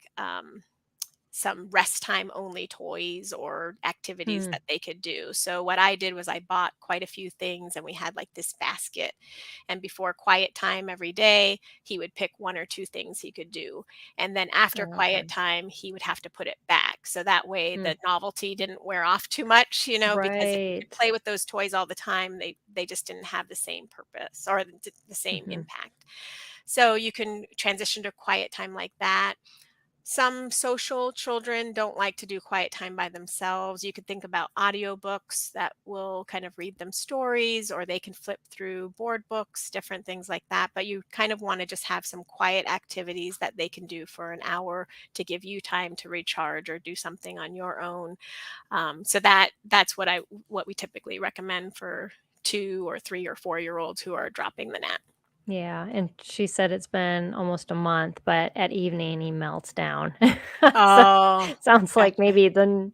some rest time only toys or activities Hmm. that they could do. So what I did was I bought quite a few things and we had like this basket. And before quiet time every day, he would pick one or two things he could do. And then after quiet Okay. time, he would have to put it back. So that way Hmm. the novelty didn't wear off too much, because if you could Right. play with those toys all the time, they just didn't have the same purpose or the same Mhm. impact. So you can transition to quiet time like that. Some social children don't like to do quiet time by themselves. You could think about audiobooks that will kind of read them stories, or they can flip through board books, different things like that. But you kind of want to just have some quiet activities that they can do for an hour to give you time to recharge or do something on your own. So that's what we typically recommend for 2 or 3 or 4 year olds who are dropping the nap. Yeah, and she said it's been almost a month, but at evening he melts down. So, Oh, sounds like gotcha. maybe the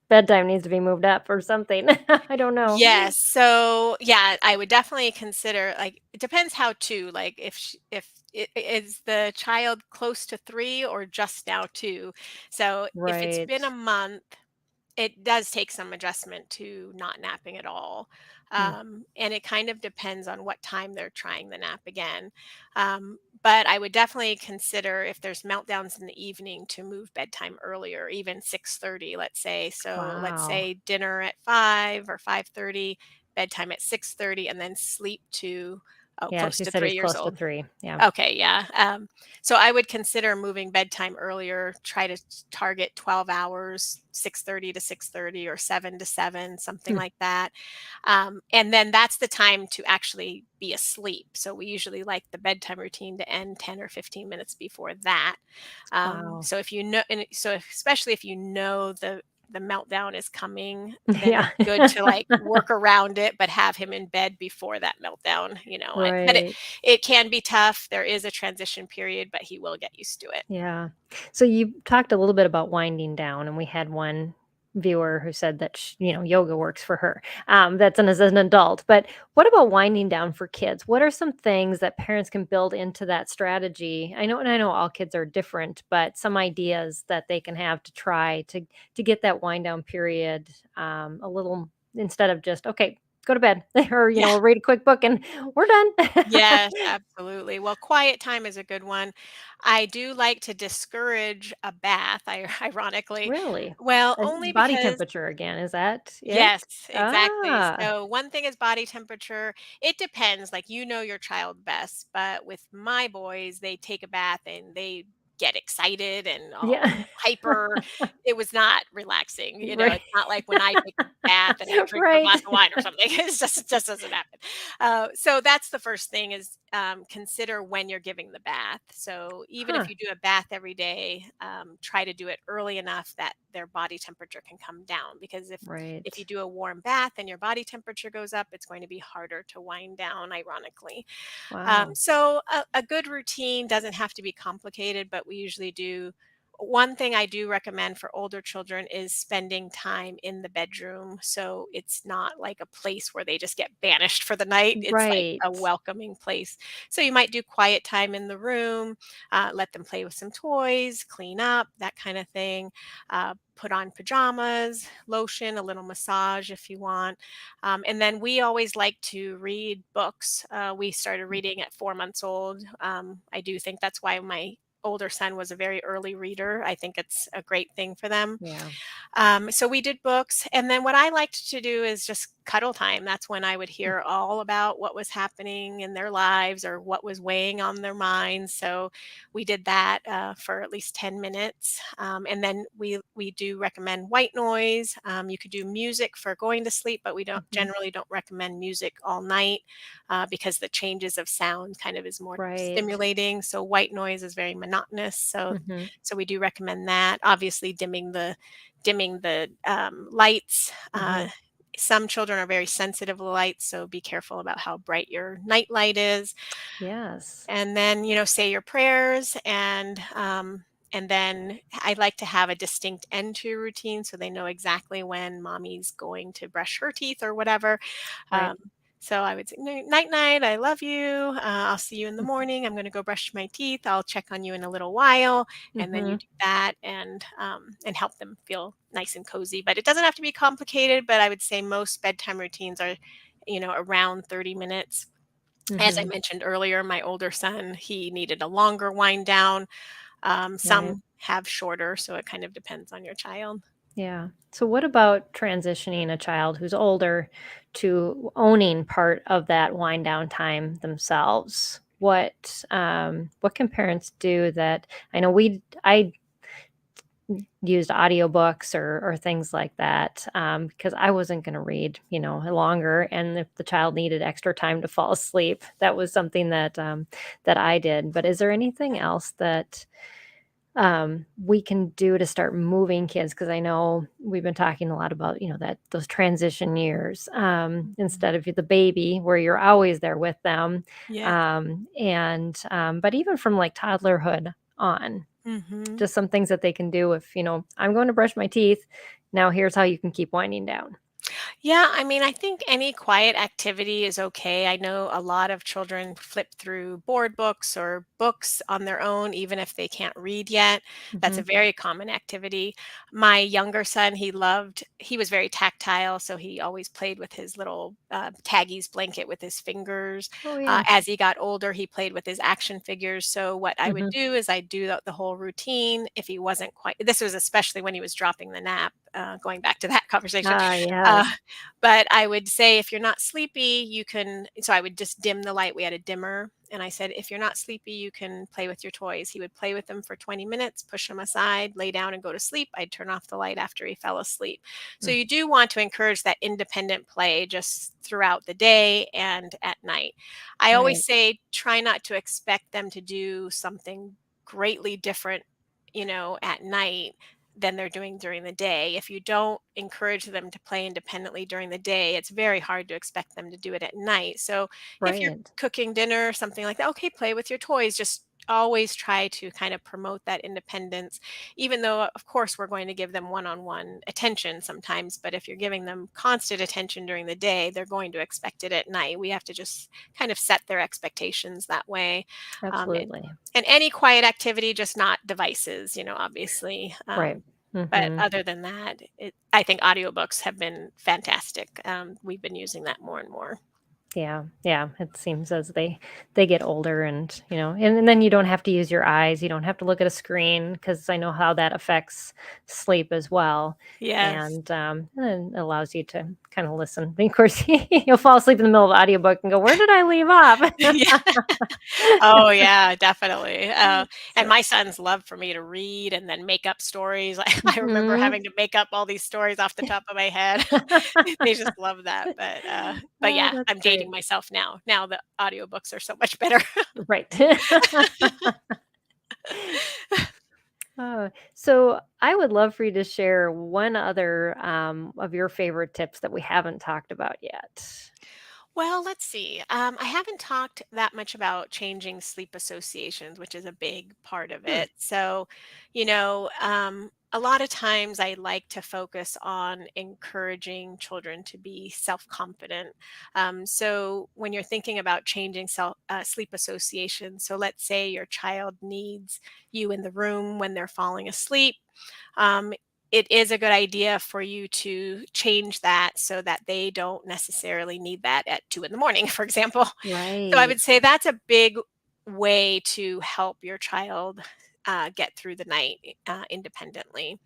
bedtime needs to be moved up or something. I don't know. Yes. So, yeah, I would definitely consider like it depends how to like is the child close to 3 or just now 2. So, if it's Right. been a month, it does take some adjustment to not napping at all. Hmm. And it kind of depends on what time they're trying the nap again. But I would definitely consider if there's meltdowns in the evening to move bedtime earlier, even 6:30, let's say. So let's Wow. say dinner at 5 or 5:30, bedtime at 6:30, and then sleep to Oh, Yeah, close she to said he's 3 years close to old. 3. Yeah. Okay, yeah. So I would consider moving bedtime earlier, try to target 12 hours, 6:30 to 6:30 or 7 to 7, something Hmm. like that. And then that's the time to actually be asleep. So we usually like the bedtime routine to end 10 or 15 minutes before that. Wow. So if you know, and so especially if you know the meltdown is coming, then Yeah. it's good to like work around it, but have him in bed before that meltdown, but Right. it can be tough. There is a transition period, but he will get used to it. Yeah. So you talked a little bit about winding down, and we had one viewer who said that yoga works for her. That's as an adult. But what about winding down for kids? What are some things that parents can build into that strategy? I know all kids are different, but some ideas that they can have to try to get that wind down period a little, instead of just okay, go to bed, or Yeah. we'll read a quick book and we're done. Yes, absolutely. Well, quiet time is a good one. I do like to discourage a bath, ironically. Really? Well, only Body because temperature again, is that it? yes, exactly. Ah, So one thing is body temperature. It depends, like you know your child best, but with my boys, they take a bath and they get excited and all yeah. hyper. It was not relaxing. Right. It's not like when I take a bath and I drink a Right. glass of wine or something. It just doesn't happen. So that's the first thing is consider when you're giving the bath. So even if Huh, you do a bath every day, try to do it early enough that their body temperature can come down. Because if you right. do a warm bath and your body temperature goes up, it's going to be harder to wind down, ironically. Wow. So a good routine doesn't have to be complicated, but we usually do. One thing I do recommend for older children is spending time in the bedroom. So it's not like a place where they just get banished for the night. It's like a Right. welcoming place. So you might do quiet time in the room, let them play with some toys, clean up, that kind of thing. Put on pajamas, lotion, a little massage if you want. And then we always like to read books. We started Mm, reading at 4 months old. I do think that's why my older son was a very early reader. I think it's a great thing for them. yeah. So we did books. And then what I liked to do is just cuddle time. That's when I would Mm, hear all about what was happening in their lives or what was weighing on their minds. So we did that for at least 10 minutes. And then we do recommend white noise. You could do music for going to sleep, but we mhm. generally don't recommend music all night because the changes of sound kind of is more Right. stimulating. So white noise is very monotonous. So Mhm. so we do recommend that. Obviously, dimming the lights. Mhm. Some children are very sensitive to lights, so be careful about how bright your night light is. Yes. And then, say your prayers, and then I like to have a distinct end to your routine so they know exactly when mommy's going to brush her teeth or whatever. Right. Um, so I would say, Night, night, I love you. I'll see you in the Mm, morning. I'm going to go brush my teeth. I'll check on you in a little while." And then you mhm. do that and help them feel nice and cozy. But it doesn't have to be complicated. But I would say most bedtime routines are, around 30 minutes. As I Mhm. mentioned earlier, my older son, he needed a longer wind down. Right. Some have shorter, so it kind of depends on your child. Yeah. So what about transitioning a child who's older to owning part of that wind down time themselves? What can parents do that I know I used audiobooks or things like that, because I wasn't going to read, longer. And if the child needed extra time to fall asleep, that was something that I did. But is there anything else that we can do to start moving kids? Because I know we've been talking a lot about, that those transition years, Mhm. instead of the baby where you're always there with them. Yeah. But even from like toddlerhood on, Mhm. just some things that they can do if, I'm going to brush my teeth. Now here's how you can keep winding down. Yeah, I mean, I think any quiet activity is okay. I know a lot of children flip through board books or books on their own, even if they can't read yet. That's a Mhm. very common activity. My younger son, he was very tactile, so he always played with his little taggies blanket with his fingers. Oh, yeah. As he got older, he played with his action figures. So what I would Mhm. do is I'd do the whole routine. If he wasn't quite, this was especially when he was dropping the nap. going back to that conversation. Ah, Uh, yes. but I would say if you're not sleepy, you can. So I would just dim the light. We had a dimmer. And I said, if you're not sleepy, you can play with your toys. He would play with them for 20 minutes, push them aside, lay down and go to sleep. I'd turn off the light after he fell asleep. So Mm, you do want to encourage that independent play just throughout the day and at night. I always right. say try not to expect them to do something greatly different, at night than they're doing during the day. If you don't encourage them to play independently during the day, it's very hard to expect them to do it at night. So if you're Right. cooking dinner or something like that, okay, play with your toys. Just always try to kind of promote that independence, even though, of course, we're going to give them one on one attention sometimes. But if you're giving them constant attention during the day, they're going to expect it at night. We have to just kind of set their expectations that way. And, Absolutely. and any quiet activity, just not devices, obviously. Right. But Hmm. other than that, I think audiobooks have been fantastic. We've been using that more and more. Yeah, yeah. It seems as they get older, and and then you don't have to use your eyes. You don't have to look at a screen because I know how that affects sleep as well, Yes. and then it allows you to kind of listen. Of course, you'll fall asleep in the middle of the audiobook and go, "Where did I leave off?" Yeah. Oh, yeah, definitely. And So, my sons love for me to read and then make up stories. I remember mhm. having to make up all these stories off the top of my head. They just love that. But Oh, yeah, that's I'm great. dating myself now. Now the audiobooks are so much better. Right. So I would love for you to share one other of your favorite tips that we haven't talked about yet. Well, let's see. I haven't talked that much about changing sleep associations, which is a big part of Hmm. it. So, a lot of times I like to focus on encouraging children to be self confident. So, when you're thinking about changing sleep associations, so let's say your child needs you in the room when they're falling asleep. Um, it is a good idea for you to change that so that they don't necessarily need that at 2 in the morning, for example. So I Right. would say that's a big way to help your child get through the night independently.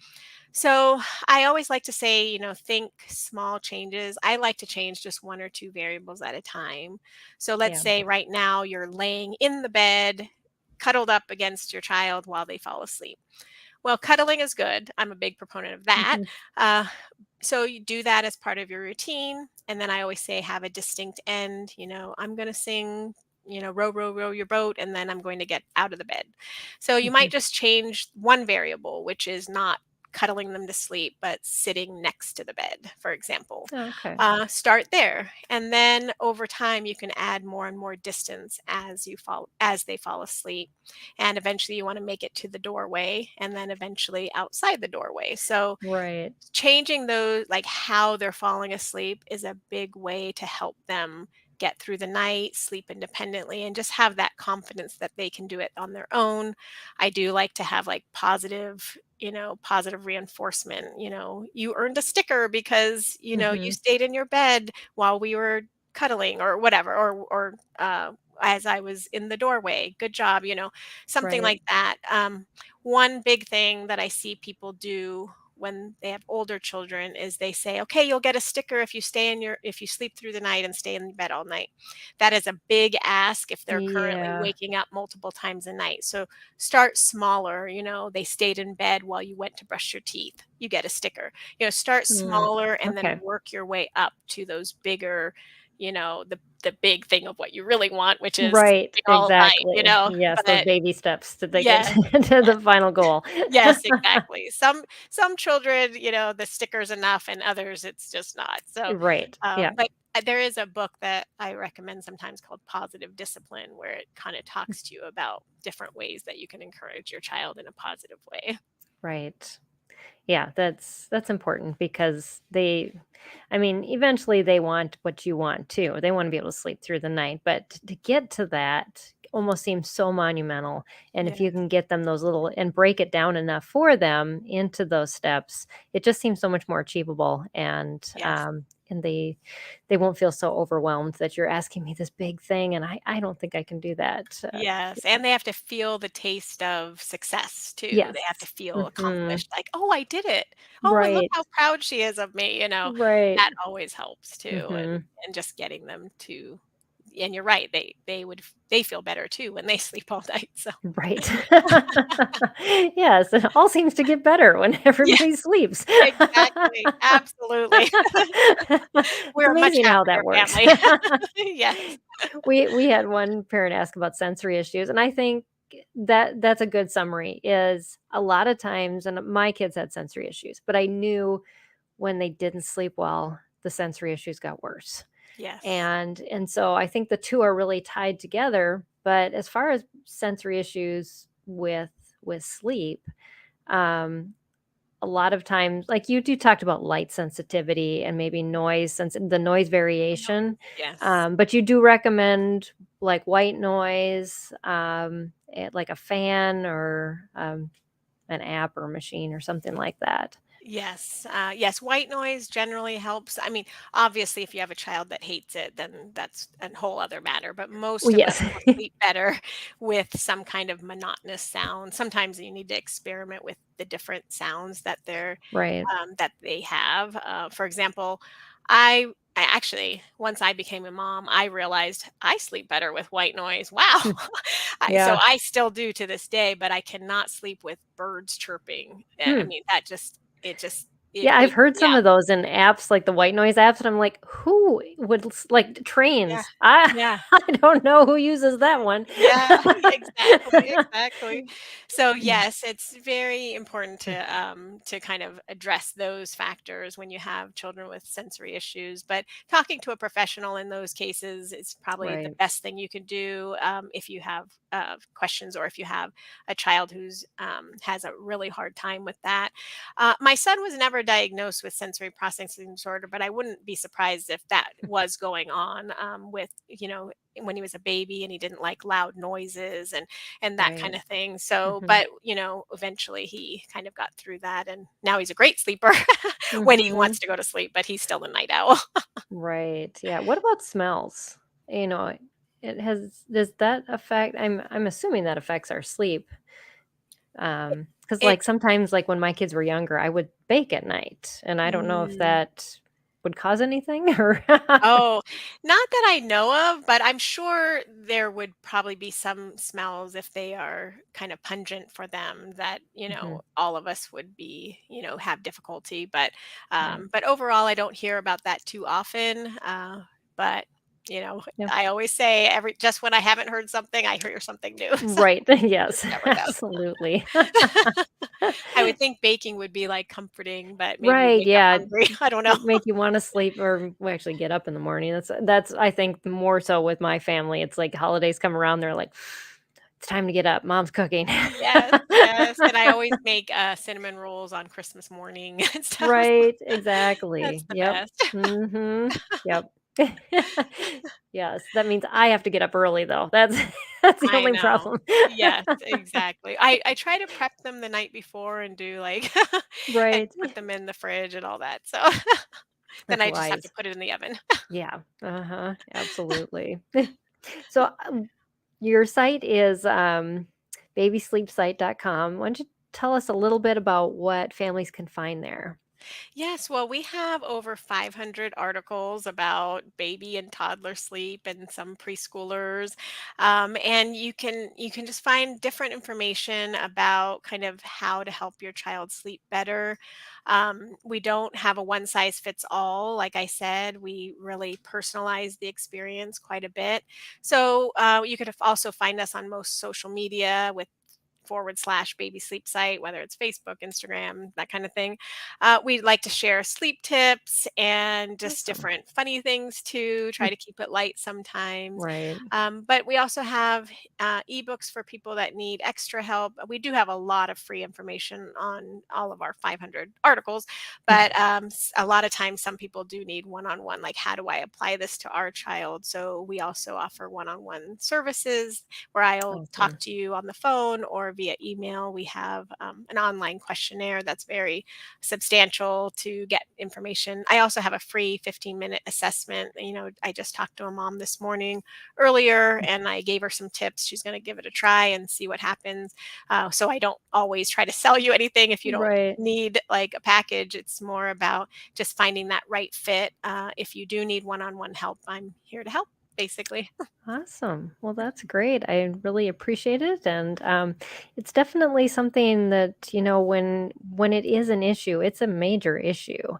So I always like to say, think small changes. I like to change just one or two variables at a time. So let's Yeah. say right now you're laying in the bed, cuddled up against your child while they fall asleep. Well, cuddling is good. I'm a big proponent of that. Mhm. Uh, so you do that as part of your routine. And then I always say, have a distinct end. I'm going to sing, row, row, row your boat, and then I'm going to get out of the bed. So you Mhm. might just change one variable, which is not cuddling them to sleep, but sitting next to the bed, for example. Okay. Start there, and then over time you can add more and more distance as they fall asleep, and eventually you want to make it to the doorway, and then eventually outside the doorway. So Right. changing those, like how they're falling asleep, is a big way to help them get through the night, sleep independently, and just have that confidence that they can do it on their own. I do like to have like positive reinforcement. You earned a sticker because, you Hmm. stayed in your bed while we were cuddling or whatever, or as I was in the doorway. Good job, something Right. like that. One big thing that I see people do when they have older children is they say, okay, you'll get a sticker if you sleep through the night and stay in bed all night. That is a big ask if they're currently Yeah. waking up multiple times a night. So start smaller. They stayed in bed while you went to brush your teeth, you get a sticker. Start Mm. smaller and then Okay. work your way up to those bigger, the big thing of what you really want, which is Right. sleeping all night, Exactly. Yes, those but baby steps to they get yeah. to the final goal. Yes, exactly. Some children, the sticker's enough, and others it's just not. So, Right. Yeah. but there is a book that I recommend sometimes called Positive Discipline, where it kind of talks to you about different ways that you can encourage your child in a positive way. Right. Yeah, that's important because I mean, eventually they want what you want too. They want to be able to sleep through the night, but to get to that, almost seems so monumental. And if Yeah. you can get them those little and break it down enough for them into those steps, it just seems so much more achievable. Yes. And they won't feel so overwhelmed that you're asking me this big thing and I don't think I can do that. Yes, and they have to feel the taste of success too. They have to Yes. feel Hmm. accomplished, like, "Oh, I did it. Oh, and look Right. how proud she is of me," you know? Right. That always helps too, Hmm. and just getting them to and you're right, they feel better too when they sleep all night, so Right. Yes, it all seems to get better when yeah, everybody sleeps. exactly, absolutely. It's We're a much amazing how that happier works. family. Yes. We had one parent ask about sensory issues, and I think that that's a good summary, is a lot of times and my kids had sensory issues, but I knew when they didn't sleep well, the sensory issues got worse. Yes. And so I think the 2 are really tied together, but as far as sensory issues with sleep, um, a lot of times like you talked about light sensitivity and maybe noise sense the noise variation, Yes. but you do recommend, like, white noise, like a fan or, an app or machine or something like that. Yes, yes, white noise generally helps. I mean, obviously, if you have a child that hates it, then that's a whole other matter. But Well, most of us yes. will sleep better with some kind of monotonous sound. Sometimes you need to experiment with the different sounds Right. that they have. For example, I actually once I became a mom, I realized I sleep better with white noise. Wow, Hmm. so Yeah. I still do to this day, but I cannot sleep with birds chirping. I Hmm. mean, that just it just it Yeah, I've wakes heard me some up. of those in apps, like the white noise apps, and I'm like, "Who would like, Yeah, trains?" I yeah. I don't know who uses that one. Yeah, exactly, exactly. So yes, it's very important to kind of address those factors when you have children with sensory issues. But talking to a professional in those cases is probably the Right, best thing you can do if you have questions or if you have a child who's has a really hard time with that. My son was never diagnosed with sensory processing disorder, but I wouldn't be surprised if that was going on with when he was a baby and he didn't like loud noises and that kind right. of thing. So, Mhm, but eventually he kind of got through that and now he's a great sleeper when he mhm. wants to go to sleep, but he's still a night owl. Right, yeah. What about smells? You know, it has does that affect I'm assuming that affects our sleep. Because It like, sometimes, like, when my kids were younger, I would bake at night, and I don't know if mm, that would cause anything or oh, not that I know of, but I'm sure there would probably be some smells if they are kind of pungent for them that, Mhm, all of us would be, have difficulty. right. But overall I don't hear about that too often. But Yeah. I always say every just when I haven't heard something, I hear something new. So Right, you yes, never absolutely. know. I would think baking would be like comforting, but maybe Right, wake up yeah, hungry. I don't know. make you wanna sleep or we actually get up in the morning. That's I think more so with my family. It's like holidays come around, they're like, "It's time to get up, mom's cooking." Yes, yes, and I always make, cinnamon rolls on Christmas morning and stuff, so Right, that's exactly. the Yep. best. Mhm. Yep. Yes, that means I have to get up early, though. That's that's the I only know. problem. Yes, exactly. I try to prep them the night before and do, like and Right. put them in the fridge and all that, so then That's I just have to wise. put it in the oven. Yeah. Uh-huh. Absolutely. So, your site is, babysleepsite.com. Why don't you tell us a little bit about what families can find there? Yes, well, we have over 500 articles about baby and toddler sleep and some preschoolers, and you can just find different information about kind of how to help your child sleep better. We don't have a one size fits all. Like I said, we really personalize the experience quite a bit. So you could also find us on most social media with /baby sleep site, whether it's Facebook, Instagram, that kind of thing. We like to share sleep tips and just Awesome. different funny things too, try Mm. to keep it light sometimes. Right. But we also have ebooks for people that need extra help. We do have a lot of free information on all of our 500 articles, but a lot of times some people do need one-on-one, like how do I apply this to our child? So we also offer one-on-one services where I'll talk Awesome. to you on the phone or via email. We have an online questionnaire that's very substantial to get information. I also have a free 15-minute assessment. I just talked to a mom this morning earlier and I gave her some tips. She's going to give it a try and see what happens. So I don't always try to sell you anything if you don't Right. need like a package. It's more about just finding that right fit. If you do need one-on-one help, I'm here to help, basically. Awesome. Well, that's great. I really appreciate it, and it's definitely something that when it is an issue, it's a major issue,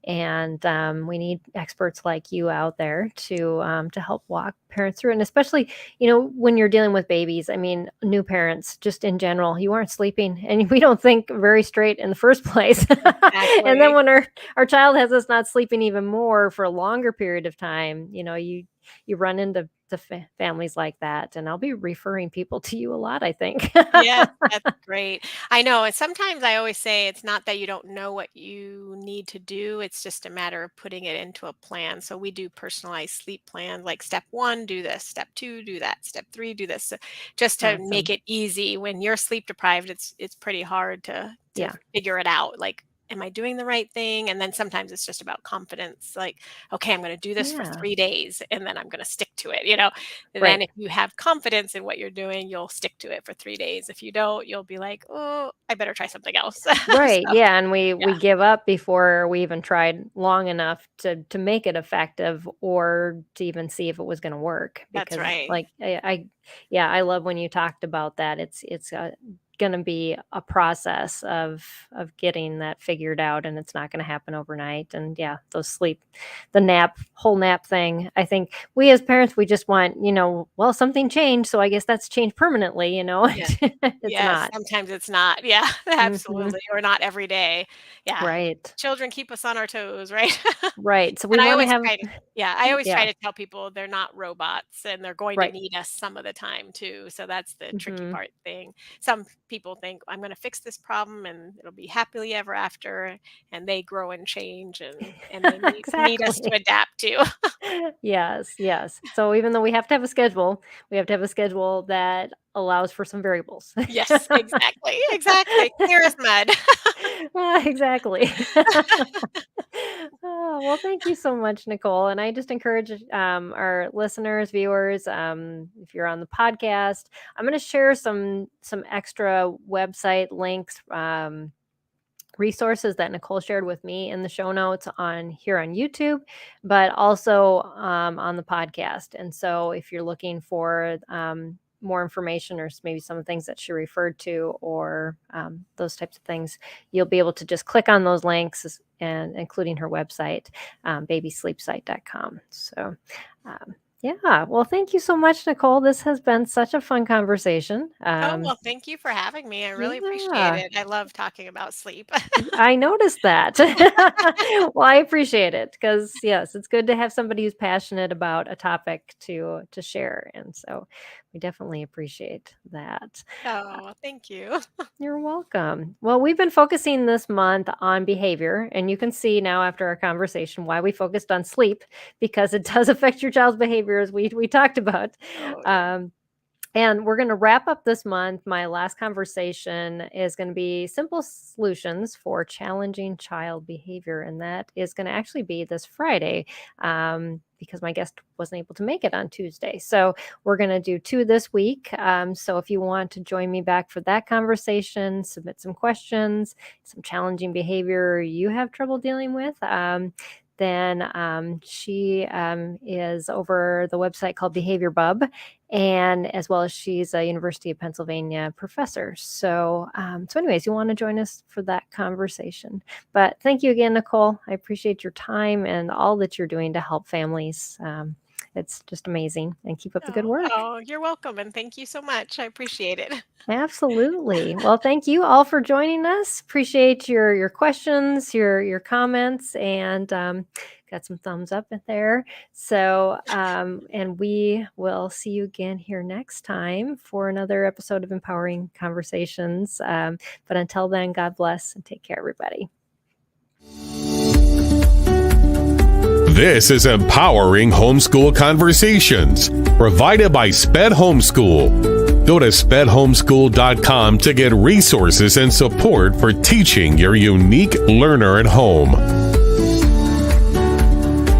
and we need experts like you out there to help walk parents through, and especially when you're dealing with babies. I mean, new parents, just in general, you aren't sleeping, and we don't think very straight in the first place, and then Exactly. when our child has us not sleeping even more for a longer period of time, you run into families like that, and I'll be referring people to you a lot, I think. Yes, that's great. I know. And sometimes I always say it's not that you don't know what you need to do, it's just a matter of putting it into a plan. So we do personalized sleep plans, like step one, do this, step two, do that, step three, do this. So just to make Awesome. it easy. When you're sleep deprived, it's pretty hard to Yeah. figure it out. Like, am I doing the right thing? And then sometimes it's just about confidence. Like, okay, I'm going to do this for Yeah. 3 days and then I'm going to stick to it. And then Right. if you have confidence in what you're doing, you'll stick to it for 3 days. If you don't, you'll be like, oh, I better try something else. Right. So, Yeah, and we yeah, give up before we even tried long enough to make it effective or to even see if it was going to work that's because right. like yeah, I love when you talked about that. It's going to be a process of getting that figured out, and it's not going to happen overnight. And yeah, the whole nap thing. I think we as parents, we just want, well, something changed, so I guess that's changed permanently, Yeah. It's Yes, not. sometimes it's not. Yeah, Mhm. absolutely. Or not every day. Yeah. Right. Children keep us on our toes, right? Right. So we And I want to always have try to yeah, I always try yeah, to tell people they're not robots and they're going to right. need us some of the time too. So that's the tricky Mhm. part thing. Some people think I'm going to fix this problem and it'll be happily ever after, and they grow and change and they need us to Exactly. adapt to. Yes, yes. So even though we have to have a schedule, we have to have a schedule that allows for some variables. Yes, exactly. Exactly. Clear as mud. Exactly. Oh, well, thank you so much, Nicole. And I just encourage our listeners, viewers, if you're on the podcast, I'm going to share some extra website links. Resources that Nicole shared with me in the show notes on here on YouTube, but also on the podcast. And so if you're looking for more information or maybe some of the things that she referred to or those types of things, you'll be able to just click on those links and including her website, babysleepsite.com. So, yeah, well, thank you so much, Nicole. This has been such a fun conversation. Oh, well, thank you for having me. I really appreciate Yeah, it. I love talking about sleep. I noticed that. Well, I appreciate it because yes, it's good to have somebody who's passionate about a topic to share, and so we definitely appreciate that. Oh, thank you. You're welcome. Well, we've been focusing this month on behavior, and you can see now after our conversation why we focused on sleep because it does affect your child's behavior, as we talked about. Oh, yeah. Um, and we're going to wrap up this month. My last conversation is going to be simple solutions for challenging child behavior. And that is going to actually be this Friday because my guest wasn't able to make it on Tuesday. So we're going to do two this week. So if you want to join me back for that conversation, submit some questions, some challenging behavior you have trouble dealing with. Then she is over the website called Behavior Bub, and as well as she's a University of Pennsylvania professor. So, anyways, you want to join us for that conversation. But thank you again, Nicole. I appreciate your time and all that you're doing to help families It's just amazing. And keep up the good work. Oh, you're welcome. And thank you so much. I appreciate it. Absolutely. Well, thank you all for joining us. Appreciate your questions, your comments, and got some thumbs up in there. So, and we will see you again here next time for another episode of Empowering Conversations. But until then, God bless and take care, everybody. This is Empowering Homeschool Conversations, provided by SPED Homeschool. Go to spedhomeschool.com to get resources and support for teaching your unique learner at home.